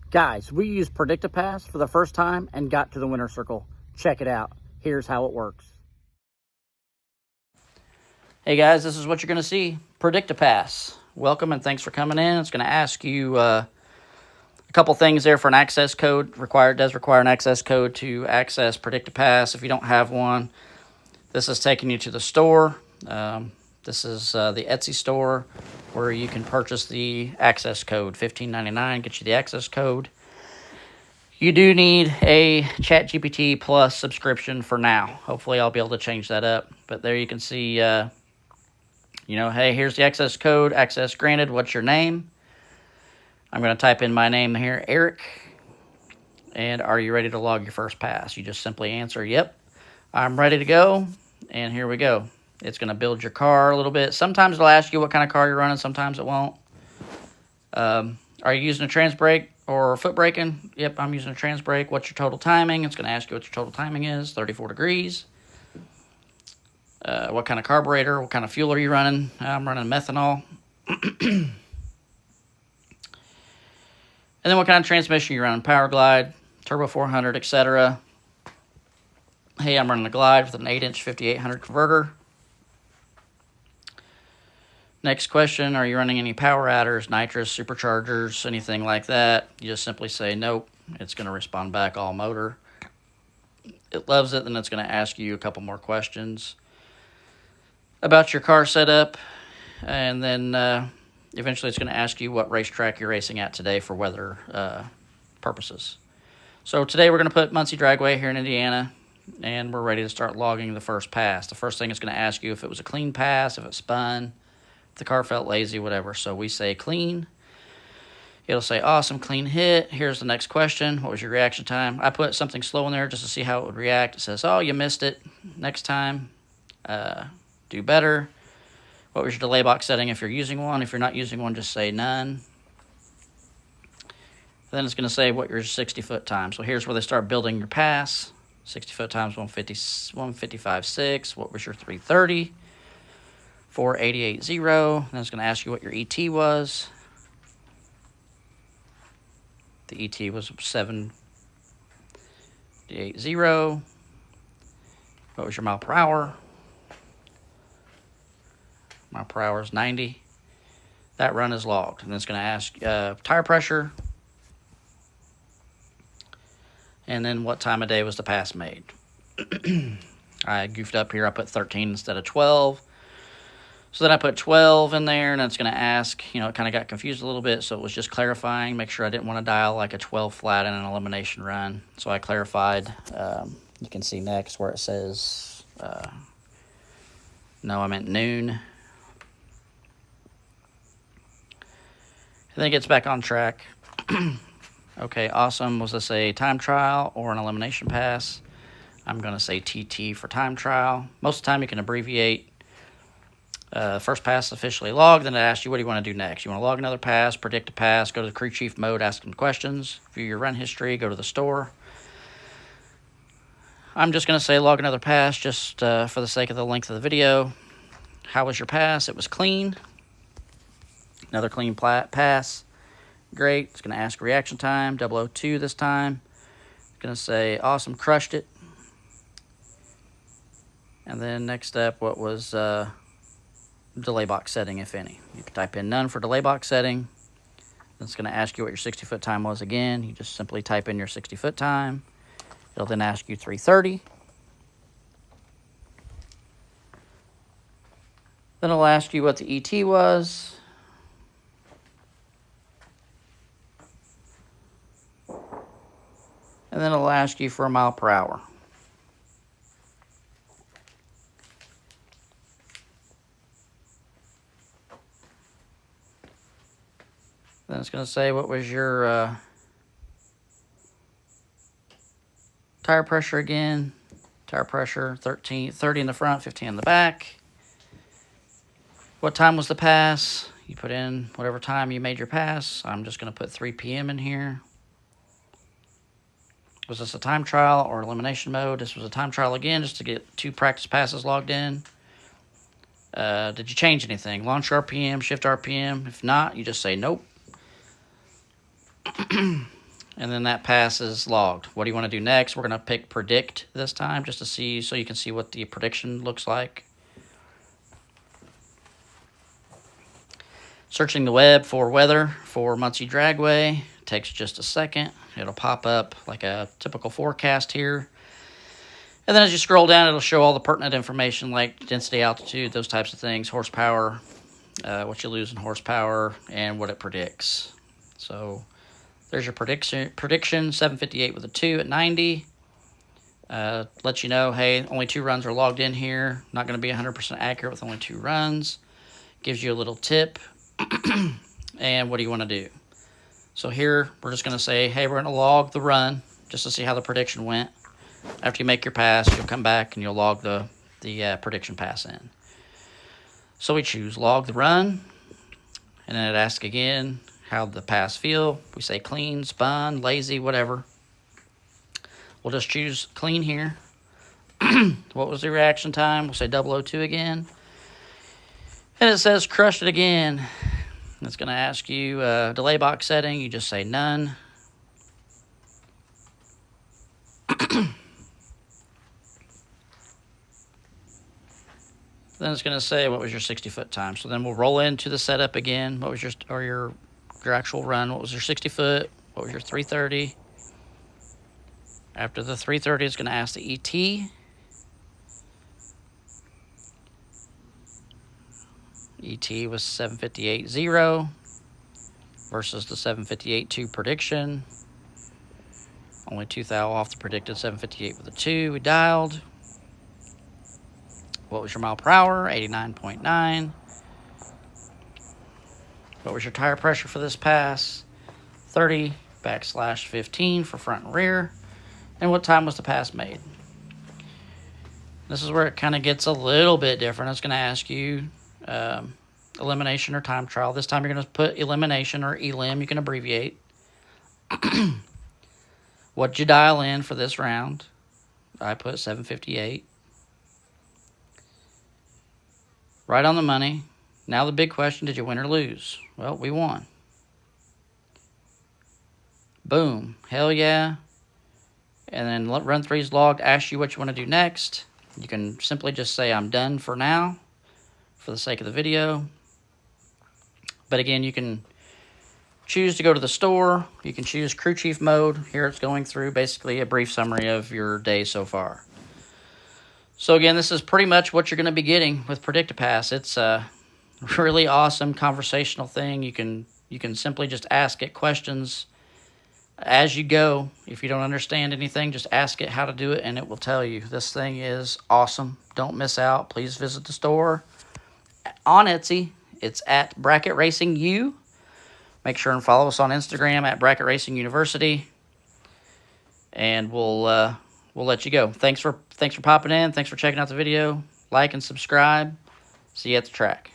Guys, we used PredictaPass for the first time and got to the winner's circle. Check it out. Here's how it works. Hey guys, this is what you're going to see. PredictaPass. Welcome and thanks for coming in. It's going to ask you a couple things there for an access code. Does require an access code to access PredictaPass. If you don't have one, this is taking you to the store. This is the Etsy store where you can purchase the access code. $15.99 gets you the access code. You do need a ChatGPT Plus subscription for now. Hopefully I'll be able to change that up. But there you can see, hey, here's the access code. Access granted. What's your name? I'm going to type in my name here, Eric. And are you ready to log your first pass? You just simply answer, yep, I'm ready to go. And here we go. It's going to build your car a little bit. Sometimes it'll ask you what kind of car you're running. Sometimes it won't. Are you using a trans brake or foot braking? Yep, I'm using a trans brake. What's your total timing? It's going to ask you what your total timing is, 34 degrees. What kind of carburetor? What kind of fuel are you running? I'm running methanol. And then what kind of transmission you're running? Power Glide, Turbo 400, etc. Hey, I'm running a Glide with an 8-inch 5800 converter. Next question, are you running any power adders, nitrous, superchargers, anything like that? You just simply say nope. It's going to respond back all motor. It loves it, then it's going to ask you a couple more questions about your car setup. And then eventually it's going to ask you what racetrack you're racing at today for weather purposes. So today we're going to put Muncie Dragway here in Indiana, and we're ready to start logging the first pass. The first thing it's going to ask you if it was a clean pass, if it spun, the car felt lazy, whatever. So we say clean. It'll say awesome, clean hit. Here's the next question. What was your reaction time? I put something slow in there just to see how it would react. It says, oh, you missed it. Next time, do better. What was your delay box setting if you're using one? If you're not using one, just say none. Then it's going to say what your 60-foot time. So here's where they start building your pass. 60-foot times 155.6. What was your 330? 488.0. Then it's going to ask you what your ET was. The ET was 780. What was your mile per hour? Mile per hour is 90. That run is logged. And then it's going to ask tire pressure. And then what time of day was the pass made? I goofed up here. I put 13 instead of 12. So then I put 12 in there, and it's going to ask, it kind of got confused a little bit, so it was just clarifying, make sure I didn't want to dial like a 12 flat in an elimination run. So I clarified. You can see next where it says, no, I meant noon. And then it gets back on track. Okay, awesome. Was this a time trial or an elimination pass? I'm going to say TT for time trial. Most of the time you can abbreviate. First pass officially logged, then it asks you what do you want to do next. You want to log another pass, predict a pass, go to the crew chief mode, ask them questions, view your run history, go to the store. I'm just going to say log another pass just for the sake of the length of the video. How was your pass? It was clean. Another clean pass. Great. It's going to ask reaction time, 002 this time. It's going to say awesome, crushed it. And then next up, what was delay box setting, if any. You can type in none for delay box setting. It's going to ask you what your 60-foot time was again. You just simply type in your 60-foot time. It'll then ask you 330. Then it'll ask you what the ET was. And then it'll ask you for a mile per hour. Then it's going to say what was your tire pressure again. Tire pressure, 30 in the front, 15 in the back. What time was the pass? You put in whatever time you made your pass. I'm just going to put 3 p.m. in here. Was this a time trial or elimination mode? This was a time trial again, just to get 2 practice passes logged in. Did you change anything? Launch RPM, shift RPM. If not, you just say nope. and then that pass is logged. What do you want to do next? We're going to pick predict this time just to see, so you can see what the prediction looks like. Searching the web for weather for Muncie Dragway takes just a second. It'll pop up like a typical forecast here. And then as you scroll down, it'll show all the pertinent information like density, altitude, those types of things, horsepower, what you lose in horsepower, and what it predicts. So there's your prediction 758 with a 2 at 90. Let you know, hey, only 2 runs are logged in here. Not going to be 100% accurate with only 2 runs. Gives you a little tip. And what do you want to do? So here, we're just going to say, hey, we're going to log the run just to see how the prediction went. After you make your pass, you'll come back and you'll log the prediction pass in. So we choose log the run, and then it asks again how the pass feel. We say clean, spun, lazy, whatever. We'll just choose clean here. What was the reaction time? We'll say 002 again. And it says crushed it again. It's going to ask you delay box setting. You just say none. Then it's going to say what was your 60-foot time. So then we'll roll into the setup again. What was your actual run? What was your 60-foot? What was your 330? After the 330, it's going to ask the ET. ET was 758.0 versus the 758.2 prediction. Only 2 thou off the predicted 758 with a 2. We dialed. What was your mile per hour? 89.9. What was your tire pressure for this pass? 30/15 for front and rear. And what time was the pass made? This is where it kind of gets a little bit different. It's going to ask you elimination or time trial. This time you're going to put elimination or elim. You can abbreviate. What'd you dial in for this round? I put 758. Right on the money. Now the big question, did you win or lose? Well, we won. Boom. Hell yeah. And then run 3's logged. Ask you what you want to do next. You can simply just say, I'm done for now, for the sake of the video. But again, you can choose to go to the store. You can choose crew chief mode. Here it's going through basically a brief summary of your day so far. So again, this is pretty much what you're going to be getting with PredictaPass. It's a really awesome conversational thing. You can simply just ask it questions as you go. If you don't understand anything, just ask it how to do it, and it will tell you. This thing is awesome. Don't miss out. Please visit the store on Etsy. It's at Bracket Racing U. Make sure and follow us on Instagram at Bracket Racing University, and we'll let you go. Thanks for popping in. Thanks for checking out the video. Like and subscribe. See you at the track.